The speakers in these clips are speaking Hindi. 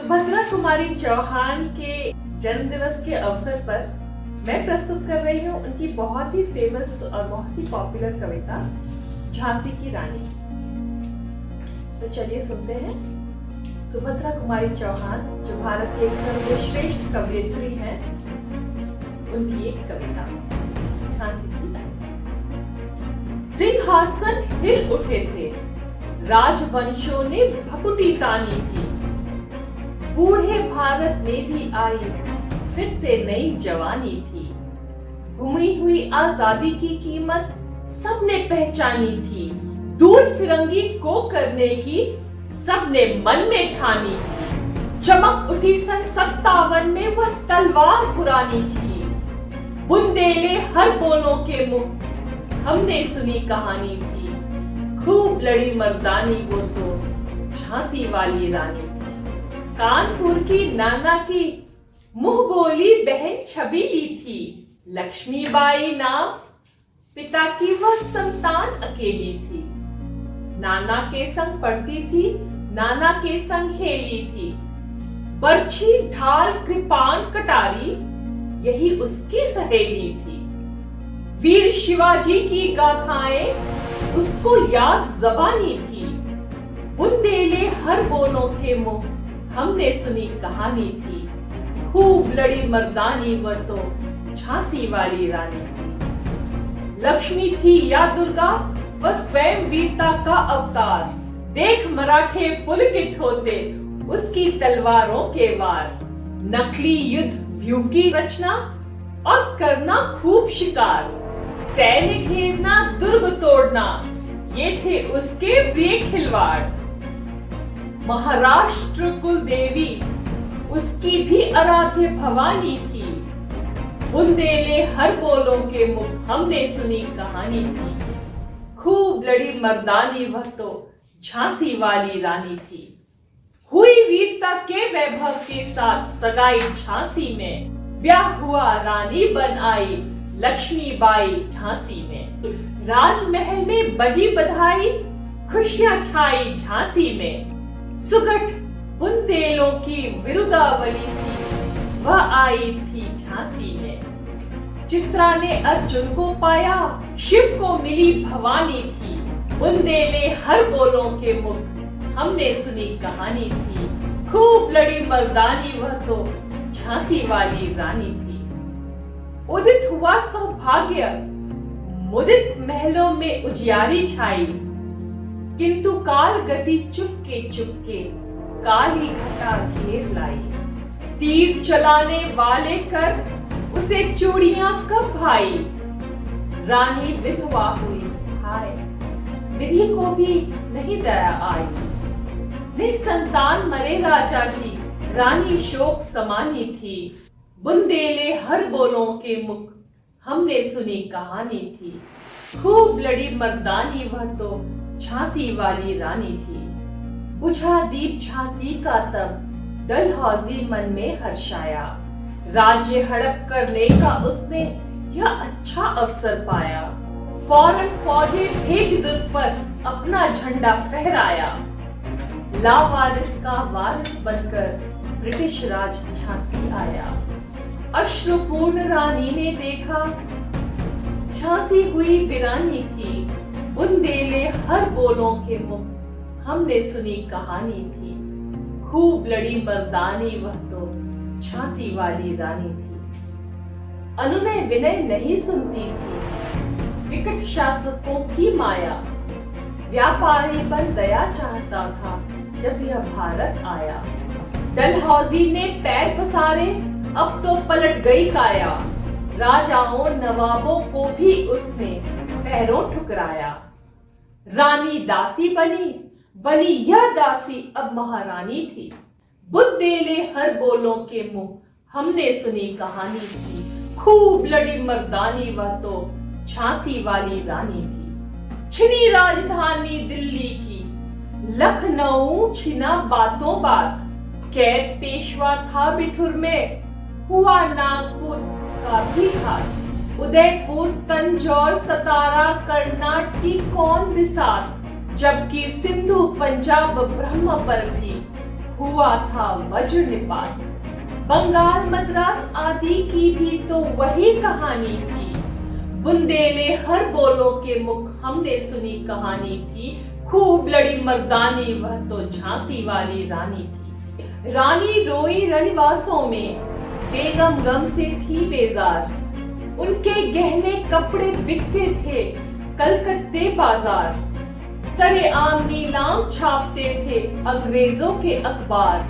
सुभद्रा कुमारी चौहान के जन्मदिवस के अवसर पर मैं प्रस्तुत कर रही हूँ उनकी बहुत ही फेमस और बहुत ही पॉपुलर कविता झांसी की रानी। तो चलिए सुनते हैं सुभद्रा कुमारी चौहान, जो भारत की एक सर्वश्रेष्ठ कवयित्री हैं, उनकी एक कविता झांसी की रानी। सिंहासन हिल उठे थे, राजवंशों ने भकुटी तानी थी। बूढ़े भारत में भी आई फिर से नई जवानी थी। घुमी हुई आजादी की कीमत सबने पहचानी थी। दूर फिरंगी को करने की सबने मन में ठानी थी। चमक उठी सन 57 में वह तलवार पुरानी थी। बुंदेले हर बोलों के मुख हमने सुनी कहानी थी। खूब लड़ी मर्दानी वो तो झांसी वाली रानी। कानपुर की नाना की मुंह बोली बहन छबीली थी। लक्ष्मीबाई नाम पिता की वह संतान अकेली थी। नाना के संग पढ़ती थी, नाना के संग खेली थी। बर्छी ढाल कृपान कटारी यही उसकी सहेली थी। वीर शिवाजी की गाथाएं उसको याद ज़बानी थी। बुंदेले हर बोलों के मुंह हमने सुनी कहानी थी। खूब लड़ी मर्दानी वह तो झांसी वाली रानी थी। लक्ष्मी थी या दुर्गा वह स्वयं वीरता का अवतार। देख मराठे पुलकित होते उसकी तलवारों के वार। नकली युद्ध व्यू की रचना और करना खूब शिकार। सैन्य घेरना दुर्ग तोड़ना ये थे उसके प्रिय खिलवाड़। महाराष्ट्र कुल देवी उसकी भी आराध्य भवानी थी। बुंदेले हर बोलों के मुख हमने सुनी कहानी थी। खूब लड़ी मर्दानी वह तो झांसी वाली रानी थी। हुई वीरता के वैभव के साथ सगाई झांसी में। ब्याह हुआ रानी बन आई लक्ष्मीबाई झांसी में। राजमहल में बजी बधाई खुशियां छाई झांसी में। सुगठ बुंदेलों की विरुदावली सी वह आई थी झांसी में। चित्रा ने अर्जुन को पाया, शिव को मिली भवानी थी। बुंदेले हर बोलों के मुख हमने सुनी कहानी थी। खूब लड़ी मर्दानी वह तो झांसी वाली रानी थी। उदित हुआ सौभाग्य मुदित महलों में उजियारी छाई। किंतु काल गति चुपके चुपके काली घटा घेर लाई। तीर चलाने वाले कर उसे चूड़ियां कब भाई। रानी विधवा हुई हाय, विधि को भी नहीं दया आई। निसंतान मरे राजा जी, रानी शोक समानी थी। बुंदेले हर बोलों के मुख हमने सुनी कहानी थी। खूब लड़ी मर्दानी वह तो झांसी वाली रानी थी। बुझा दीप झांसी का तब डलहौजी मन में हर्षाया। राज्य हड़प करने का उसने यह अच्छा अवसर पाया। फौरन फौजें भेज दुर्ग पर अपना झंडा फहराया। लावारिस का वारिस बनकर ब्रिटिश राज झांसी आया। अश्रुपूर्ण रानी ने देखा झांसी हुई वीरानी थी। बुंदेले हर बोलों के मुख हमने सुनी कहानी थी। खूब लड़ी मर्दानी वह तो झांसी वाली रानी थी। अनुनय विनय नहीं सुनती थी, विकट शासकों की माया। व्यापारी बन दया चाहता था जब यह भारत आया। डलहौजी ने पैर पसारे अब तो पलट गई काया। राजाओं नवाबों को भी उसने पैरों ठुकराया। रानी दासी बनी यह दासी अब महारानी थी। बुंदेले हर बोलों के मुंह हमने सुनी कहानी थी। खूब लड़ी मर्दानी वह तो झांसी वाली रानी थी। छिनी राजधानी दिल्ली की, लखनऊ छिना बातों बात। कैद पेशवा था बिठुर में, हुआ नागपुर का भी घात। उदयपुर तंजौर सतारा कर्नाटकी कौन बिसात। जबकि सिंधु पंजाब ब्रह्म पर भी हुआ था वज्र निपात। बंगाल मद्रास आदि की भी तो वही कहानी थी। बुंदेले हर बोलों के मुख हमने सुनी कहानी थी। खूब लड़ी मर्दानी वह तो झांसी वाली रानी थी। रानी रोई रनिवासों में, बेगम गम से थी बेजार। उनके गहने कपड़े बिकते थे कलकत्ते बाजार। सरेआम नीलाम छापते थे अंग्रेजों के अखबार।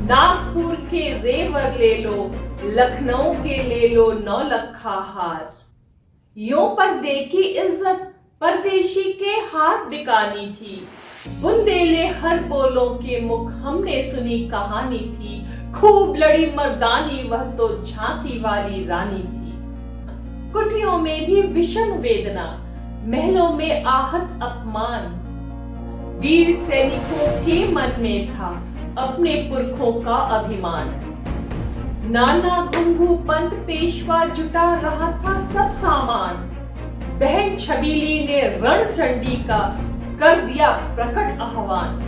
नागपुर के जेवर ले लो, लखनऊ के ले लो 9 लखा हार। यों पर्दे की इज्जत परदेशी के हाथ बिकानी थी। बुंदेले हर बोलों के मुख हमने सुनी कहानी थी। खूब लड़ी मर्दानी वह तो झांसी वाली रानी थी। कुटियों में भी विषम वेदना, महलों में आहत अपमान। वीर सैनिकों के मन में था अपने पुरखों का अभिमान। नाना घुंघू पंत पेशवा जुटा रहा था सब सामान। बहन छबीली ने रणचंडी का कर दिया प्रकट आह्वान।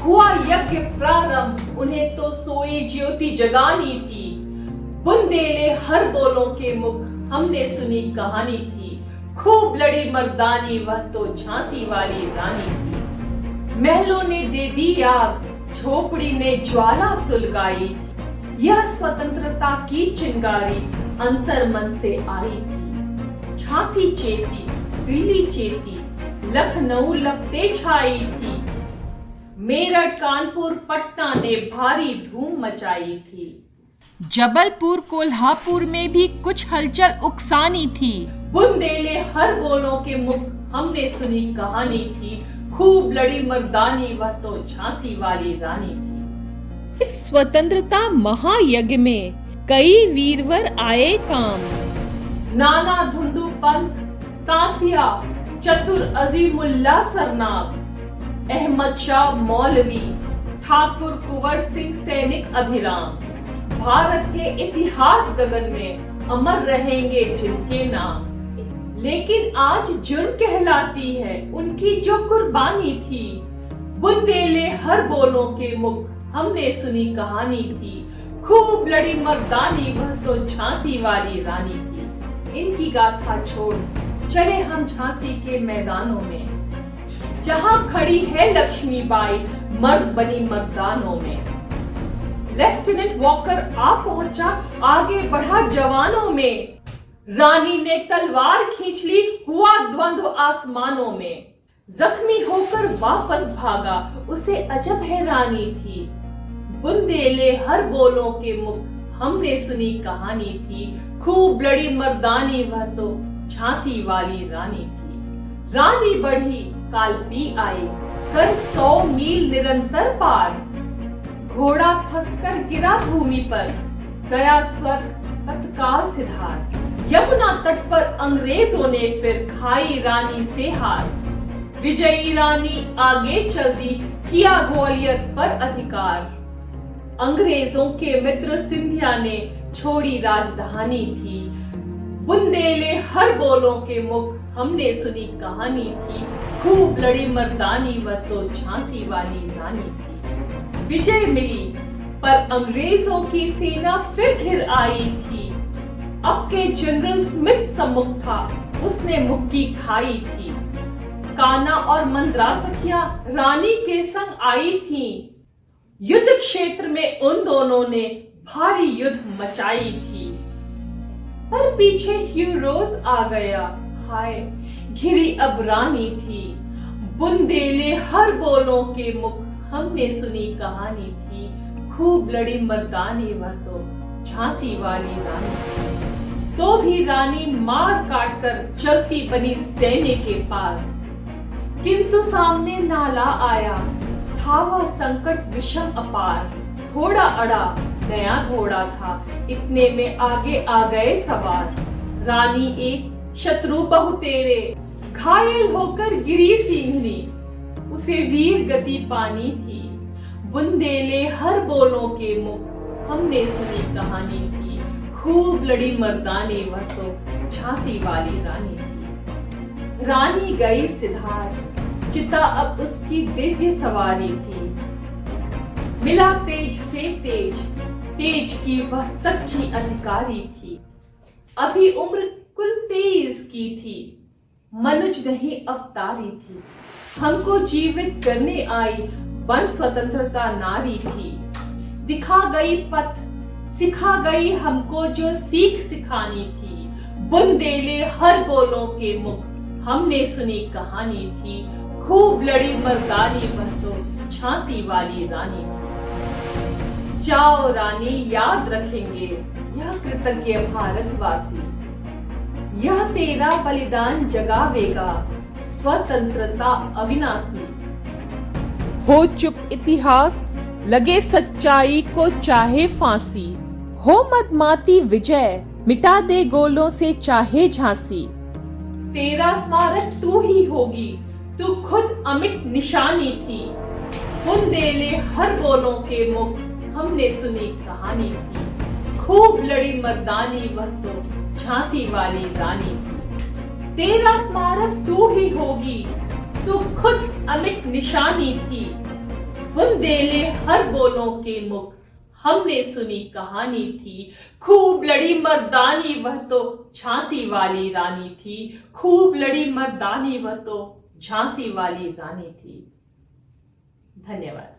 हुआ यज्ञ प्रारंभ, उन्हें तो सोई ज्योति जगानी थी। बुंदेले हर बोलों के मुख हमने सुनी कहानी थी। खूब लड़ी मर्दानी वह तो झांसी वाली रानी थी। महलों ने दे दी आग, झोपड़ी ने ज्वाला सुलगाई। यह स्वतंत्रता की चिंगारी अंतर मन से आई थी। झांसी चेती, दिल्ली चेती, लखनऊ लपटे छाई थी। मेरठ कानपुर पटना ने भारी धूम मचाई थी। जबलपुर कोल्हापुर में भी कुछ हलचल उकसानी थी। बुंदेले हर बोलों के मुख हमने सुनी कहानी थी। खूब लड़ी मर्दानी वह तो झांसी वाली रानी थी। इस स्वतंत्रता महायज्ञ में कई वीरवर आए काम। नाना धुंधु पंत, तांतिया, चतुर अजीमुल्ला सरनाम, अहमद शाह मौलवी, ठाकुर कुंवर सिंह सैनिक अभिराम। भारत के इतिहास गगन में अमर रहेंगे जिनके नाम। लेकिन आज जुर्म कहलाती है उनकी जो कुर्बानी थी। बुंदेले हर बोलों के मुख हमने सुनी कहानी थी। खूब लड़ी मर्दानी वह तो झांसी वाली रानी थी। इनकी गाथा छोड़ चले हम झांसी के मैदानों में, जहां खड़ी है लक्ष्मीबाई मर्द बनी मर्दानों में। लेफ्टिनेंट वॉकर आ पहुंचा, आगे बढ़ा जवानों में। रानी ने तलवार खींच ली, हुआ द्वंद्व आसमानों में। जख्मी होकर वापस भागा, उसे अजब हैरानी थी। बुंदेले हर बोलों के मुख हमने सुनी कहानी थी। खूब लड़ी मर्दानी वह तो झांसी वाली रानी थी। रानी बढ़ी कालपी आई, कर 100 मील निरंतर पार। घोड़ा थक कर गिरा भूमि पर, गया स्वर्ग तत्काल सिधार। यमुना तट पर अंग्रेजों ने फिर खाई रानी से हार। विजयी रानी आगे चल दी, किया ग्वालियर पर अधिकार। अंग्रेजों के मित्र सिंधिया ने छोड़ी राजधानी थी। बुंदेले हर बोलों के मुख हमने सुनी कहानी थी। खूब लड़ी मर्दानी वह तो झांसी वाली रानी थी। विजय मिली पर अंग्रेजों की सेना फिर घिर आई थी। अब के जनरल स्मिथ सम्मुख था, उसने मुक्की खाई थी। कान्हा और मंद्रा सखिया रानी के संग आई थी। युद्ध क्षेत्र में उन दोनों ने भारी युद्ध मचाई थी। पर पीछे ह्यूरोज आ गया, हाय घिरी अब रानी थी। बुंदेले हर बोलों के मुख हमने सुनी कहानी थी। खूब लड़ी मर्दानी वह तो झांसी वाली रानी थी। तो भी रानी मार काट कर चलती बनी सैन्य के पार। किंतु सामने नाला आया, था वह संकट विषम अपार। घोड़ा अड़ा, नया घोड़ा था, इतने में आगे आ गए सवार। रानी एक, शत्रु बहु तेरे, घायल होकर गिरी सिंहनी, उसे वीर गति पानी थी। बुंदेले हर बोलों के मुख हमने सुनी कहानी थी। खूब लड़ी मर्दानी वह तो झांसी वाली रानी थी। रानी गई सिधार, चिता अब उसकी दिव्य सवारी थी। मिला तेज से तेज, तेज की वह सच्ची अधिकारी थी। अभी उम्र कुल 23 की थी, मनुज नहीं अवतारी थी। हमको जीवित करने आई वन स्वतंत्रता नारी थी। दिखा गई पथ, सिखा गई हमको जो सीख सिखानी थी। बुंदेले हर बोलों के मुख, हमने सुनी कहानी थी। खूब लड़ी मर्दानी वह तो झांसी वाली रानी थी। जाओ रानी, याद रखेंगे यह कृतज्ञ भारतवासी। यह तेरा बलिदान जगावेगा स्वतंत्रता अविनाशी। हो चुप इतिहास, लगे सच्चाई को चाहे फांसी। हो मदमाती विजय, मिटा दे गोलों से चाहे झांसी। तेरा स्मारक तू ही होगी, तू खुद अमिट निशानी थी। बुंदेले हर बोलों के मुख, हमने सुनी कहानी थी। खूब लड़ी मर्दानी वह तो झांसी वाली रानी थी। तेरा स्मारक तू ही होगी, तू खुद अमिट निशानी थी। बुंदेले हर बोलों के मुख, हमने सुनी कहानी थी। खूब लड़ी मर्दानी वह तो झांसी वाली रानी थी। खूब लड़ी मर्दानी वह तो झांसी वाली रानी थी। धन्यवाद।